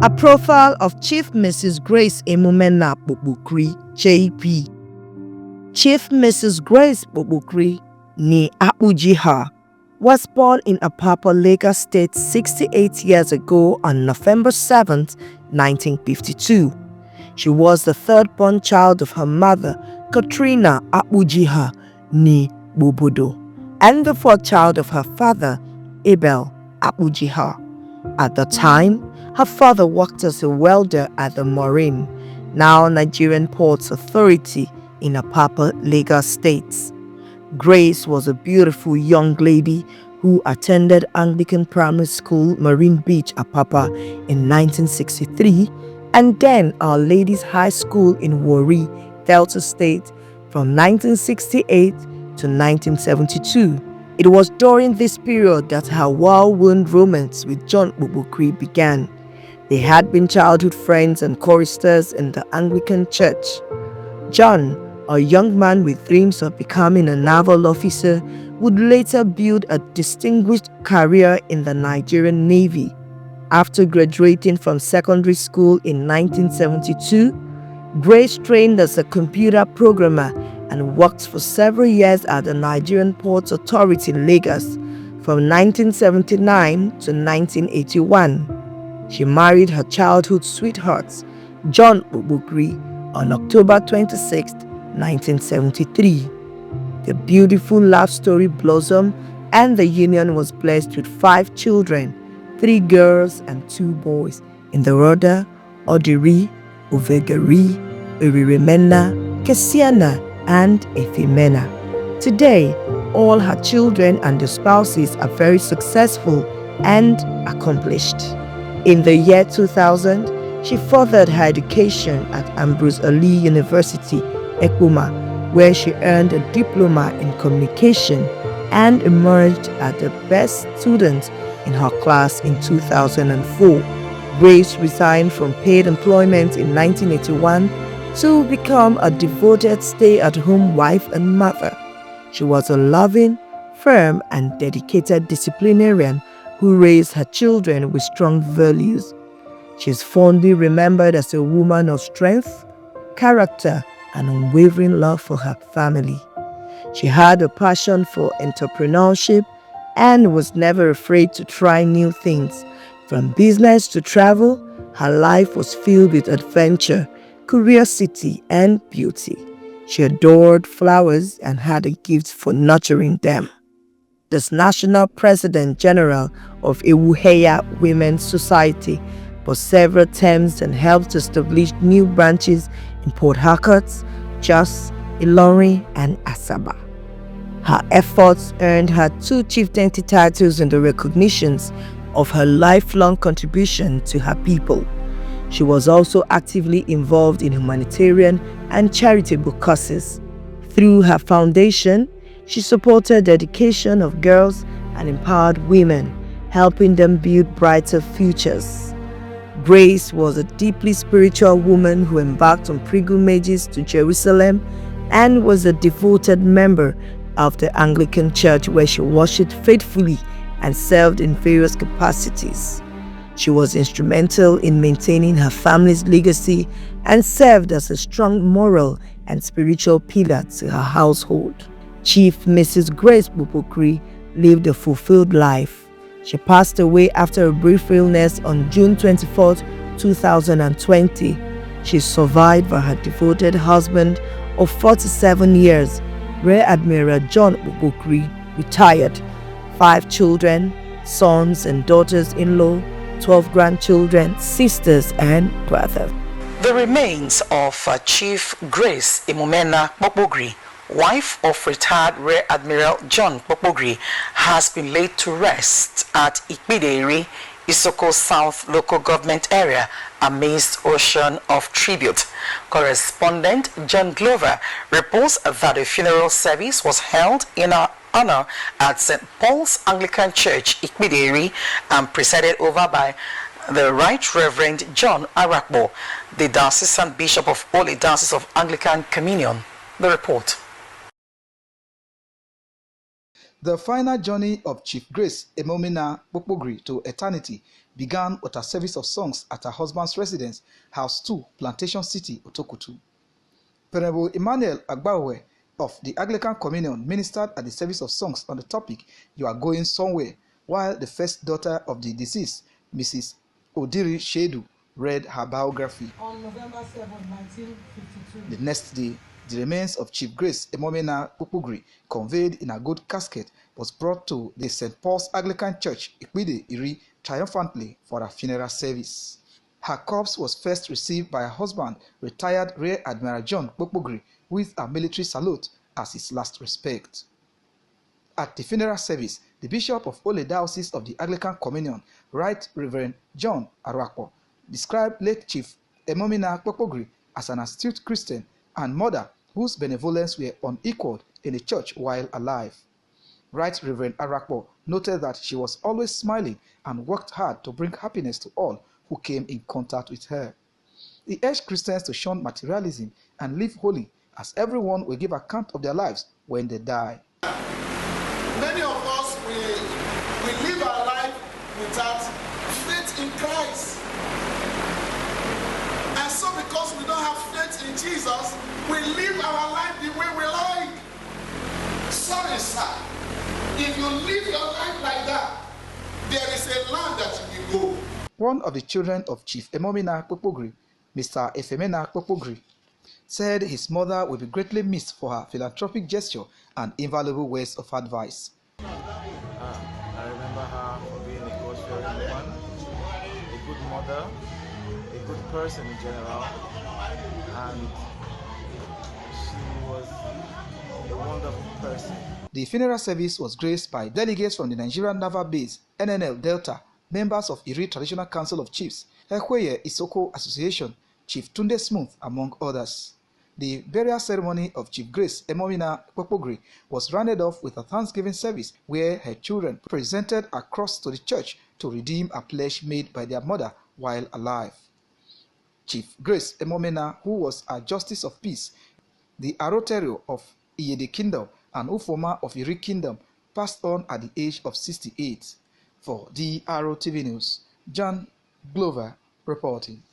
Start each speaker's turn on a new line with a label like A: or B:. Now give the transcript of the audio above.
A: A profile of Chief Mrs. Grace Emumena KPOKPOGRI, JP. Chief Mrs. Grace KPOKPOGRI ni Akpojiha was born in Apapa, Lagos State 68 years ago on November 7, 1952. She was the third-born child of her mother, Katrina Akpojiha ni Bobodo, and the fourth child of her father, Abel Akpojiha. At the time, her father worked as a welder at the Marine, now Nigerian Ports Authority in Apapa, Lagos State. Grace was a beautiful young lady who attended Anglican Primary School, Marine Beach, Apapa in 1963, and then Our Ladies High School in Warri, Delta State from 1968 to 1972. It was during this period that her whirlwind romance with John KPOKPOGRI began. They had been childhood friends and choristers in the Anglican Church. John, a young man with dreams of becoming a naval officer, would later build a distinguished career in the Nigerian Navy. After graduating from secondary school in 1972, Grace trained as a computer programmer and worked for several years at the Nigerian Ports Authority in Lagos from 1979 to 1981. She married her childhood sweetheart, John KPOKPOGRI, on October 26, 1973. The beautiful love story blossomed and the union was blessed with 5 children, 3 girls and 2 boys, in the order Odiri, Ovegari, Uririmena, Kesiana, and Efimena. Today, all her children and their spouses are very successful and accomplished. In the year 2000, she furthered her education at Ambrose Ali University, Ekpoma, where she earned a diploma in communication and emerged as the best student in her class in 2004. Grace resigned from paid employment in 1981 to become a devoted stay-at-home wife and mother. She was a loving, firm, and dedicated disciplinarian who raised her children with strong values. She is fondly remembered as a woman of strength, character, and unwavering love for her family. She had a passion for entrepreneurship and was never afraid to try new things. From business to travel, her life was filled with adventure, curiosity, and beauty. She adored flowers and had a gift for nurturing them. As National President General of Ewuheya Women's Society for several terms and helped establish new branches in Port Harcourt, Jos, Ilorin, and Asaba. Her efforts earned her 2 chieftaincy titles in the recognitions of her lifelong contribution to her people. She was also actively involved in humanitarian and charitable causes. Through her foundation, she supported the education of girls and empowered women, helping them build brighter futures. Grace was a deeply spiritual woman who embarked on pilgrimages to Jerusalem and was a devoted member of the Anglican Church, where she worshipped faithfully and served in various capacities. She was instrumental in maintaining her family's legacy and served as a strong moral and spiritual pillar to her household. Chief Mrs. Grace KPOKPOGRI lived a fulfilled life. She passed away after a brief illness on June 24, 2020. She is survived by her devoted husband of 47 years, Rear Admiral John KPOKPOGRI, retired, 5 children, sons and daughters-in-law, 12 grandchildren, sisters and brothers.
B: The remains of Chief Grace Emumena KPOKPOGRI, wife of retired Rear Admiral John KPOKPOGRI, has been laid to rest at Ikpideri, Isoko South local government area amidst ocean of tribute. Correspondent John Glover reports that a funeral service was held in her honor at St. Paul's Anglican Church, Ikpideri, and presided over by the Right Reverend John Arakbo, the Diocesan Bishop of Holy Diocese of Anglican Communion. The report.
C: The final journey of Chief Grace Emumena KPOKPOGRI to eternity began with a service of songs at her husband's residence, House 2, Plantation City, Otokotu. Venerable Emmanuel Agbawe of the Anglican Communion ministered at the service of songs on the topic, "You Are Going Somewhere," while the first daughter of the deceased, Mrs. Odiri Shedu, read her biography.
D: On November 7, 1952.
C: The next day, the remains of Chief Grace Emumena KPOKPOGRI, conveyed in a gold casket, was brought to the St. Paul's Anglican Church, Ikpide Iri, triumphantly for a funeral service. Her corpse was first received by her husband, retired Rear Admiral John KPOKPOGRI, with a military salute as his last respect. At the funeral service, the Bishop of Ole Diocese of the Anglican Communion, Right Reverend John Arakpo, described late Chief Emumena KPOKPOGRI as an astute Christian and mother whose benevolence were unequaled in the church while alive. Right Reverend Arakpo noted that she was always smiling and worked hard to bring happiness to all who came in contact with her. He urged Christians to shun materialism and live holy, as everyone will give account of their lives when they die.
E: Many of us we live our life without faith in Christ. And so because we don't have faith in Jesus, we live our life the way we like. Sorry, sir. If you live your life like that, there is a land that you will go.
C: One of the children of Chief Emumena KPOKPOGRI, Mr. Efemena KPOKPOGRI, said his mother will be greatly missed for her philanthropic gesture and invaluable words of advice.
F: I remember her for being a God-fearing woman, a good mother, a good person in general, and she was a wonderful person.
C: The funeral service was graced by delegates from the Nigerian Naval Base, NNL Delta, members of Iri Traditional Council of Chiefs, Ekweye Isoko Association, Chief Tunde Smooth, among others. The burial ceremony of Chief Grace Emumena KPOKPOGRI was rounded off with a Thanksgiving service where her children presented a cross to the church to redeem a pledge made by their mother while alive. Chief Grace Emumena, who was a Justice of Peace, the Aroterio of Iyede Kingdom and Ufoma of Iri Kingdom, passed on at the age of 68. For DRO TV News, John Glover reporting.